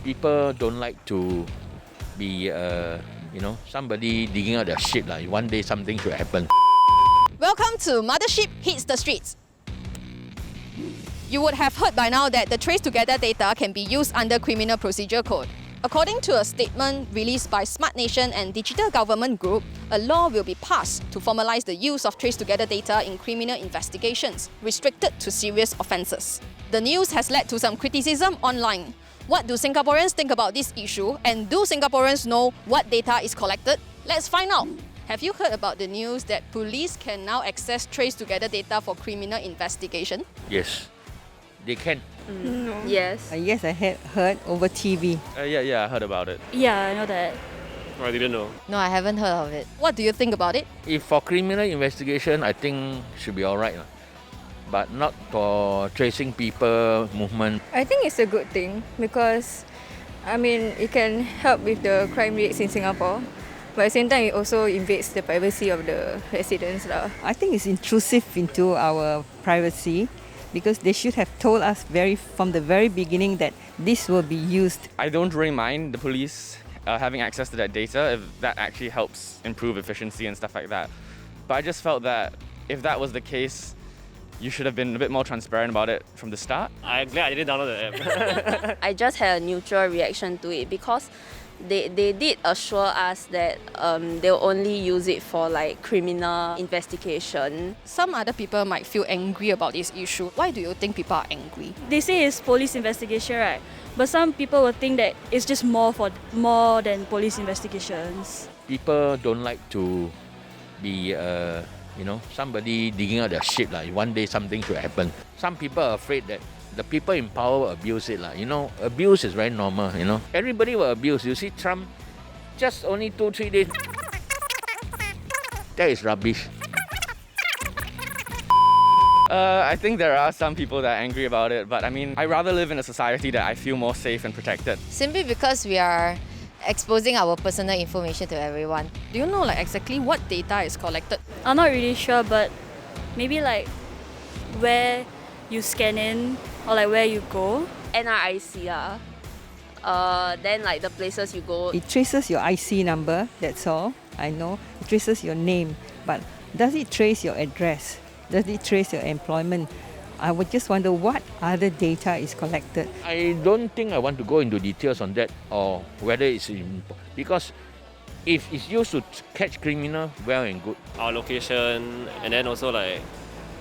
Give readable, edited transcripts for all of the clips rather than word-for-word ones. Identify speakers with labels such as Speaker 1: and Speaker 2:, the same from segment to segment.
Speaker 1: People don't like to be, somebody digging out their shit. Like one day something should happen.
Speaker 2: Welcome to Mothership Hits The Streets. You would have heard by now that the TraceTogether data can be used under Criminal Procedure Code. According to a statement released by Smart Nation and Digital Government Group, a law will be passed to formalise the use of TraceTogether data in criminal investigations, restricted to serious offences. The news has led to some criticism online. What do Singaporeans think about this issue, and do Singaporeans know what data is collected? Let's find out. Have you heard about the news that police can now access TraceTogether data for criminal investigation?
Speaker 1: Yes, they can.
Speaker 3: No.
Speaker 4: Yes.
Speaker 3: Yes, I had heard over TV.
Speaker 5: Yeah, I heard about it.
Speaker 6: Yeah, I know that.
Speaker 5: I didn't know.
Speaker 4: No, I haven't heard of it.
Speaker 2: What do you think about it?
Speaker 1: If for criminal investigation, I think should be alright. But not for tracing people, movement.
Speaker 6: I think it's a good thing because, it can help with the crime rates in Singapore. But at the same time, it also invades the privacy of the residents.
Speaker 3: I think it's intrusive into our privacy because they should have told us from the very beginning that this will be used.
Speaker 5: I don't really mind the police having access to that data if that actually helps improve efficiency and stuff like that. But I just felt that if that was the case, you should have been a bit more transparent about it from the start.
Speaker 7: I'm glad I didn't download the app.
Speaker 4: I just had a neutral reaction to it because they did assure us that they'll only use it for criminal investigation.
Speaker 2: Some other people might feel angry about this issue. Why do you think people are angry?
Speaker 6: They say it's police investigation, right? But some people will think that it's just more than police investigations.
Speaker 1: People don't like to be, somebody digging out their shit. Like one day something should happen. Some people are afraid that the people in power will abuse it. Abuse is very normal, Everybody will abuse. You see Trump, just only 2-3 days. That is rubbish.
Speaker 5: I think there are some people that are angry about it, but I rather live in a society that I feel more safe and protected.
Speaker 4: Simply because we are exposing our personal information to everyone.
Speaker 2: Do you know exactly what data is collected?
Speaker 6: I'm not really sure, but maybe where you scan in or where you go.
Speaker 4: NRIC, then the places you go.
Speaker 3: It traces your IC number, that's all. I know. It traces your name. But does it trace your address? Does it trace your employment? I would just wonder what other data is collected.
Speaker 1: I don't think I want to go into details on that or whether it's because if it's used to catch criminal, well and good.
Speaker 7: Our location, and then also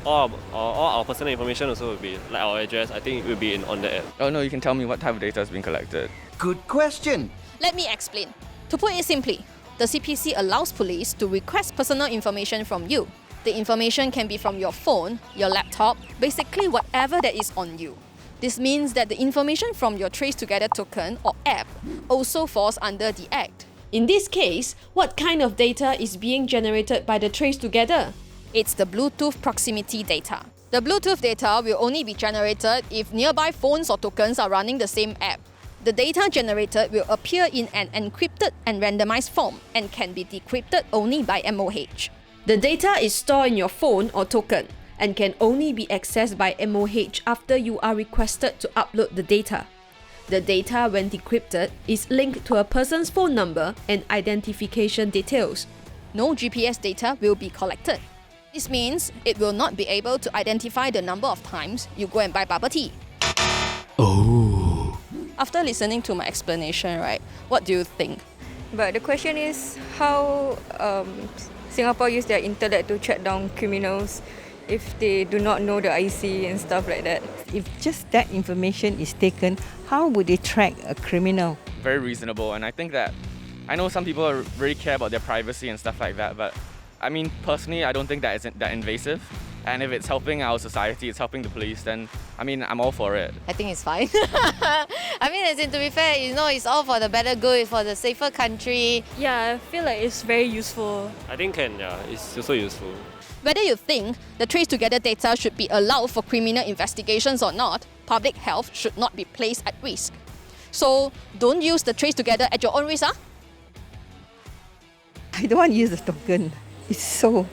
Speaker 7: all our personal information also will be our address. I think it will be on the app.
Speaker 5: Oh no, you can tell me what type of data has been collected.
Speaker 8: Good question.
Speaker 2: Let me explain. To put it simply, the CPC allows police to request personal information from you. The information can be from your phone, your laptop, basically whatever that is on you. This means that the information from your TraceTogether token or app also falls under the Act.
Speaker 9: In this case, what kind of data is being generated by the TraceTogether?
Speaker 2: It's the Bluetooth proximity data. The Bluetooth data will only be generated if nearby phones or tokens are running the same app. The data generated will appear in an encrypted and randomized form and can be decrypted only by MOH.
Speaker 9: The data is stored in your phone or token and can only be accessed by MOH after you are requested to upload the data. The data, when decrypted, is linked to a person's phone number and identification details.
Speaker 2: No GPS data will be collected. This means it will not be able to identify the number of times you go and buy bubble tea.
Speaker 1: Oh.
Speaker 2: After listening to my explanation, what do you think?
Speaker 6: But the question is how Singapore use their intellect to track down criminals if they do not know the IC and stuff like that.
Speaker 3: If just that information is taken, how would they track a criminal?
Speaker 5: Very reasonable, and I think that I know some people really care about their privacy and stuff like that, but personally, I don't think that isn't that invasive. And if it's helping our society, it's helping the police, then I'm all for it.
Speaker 4: I think it's fine. To be fair, it's all for the better good, for the safer country.
Speaker 6: Yeah, I feel like it's very useful.
Speaker 7: I think it's also useful.
Speaker 2: Whether you think the TraceTogether data should be allowed for criminal investigations or not, public health should not be placed at risk. So don't use the TraceTogether at your own risk,
Speaker 3: I don't want to use the token. It's so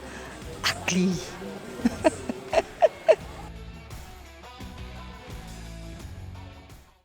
Speaker 3: ugly.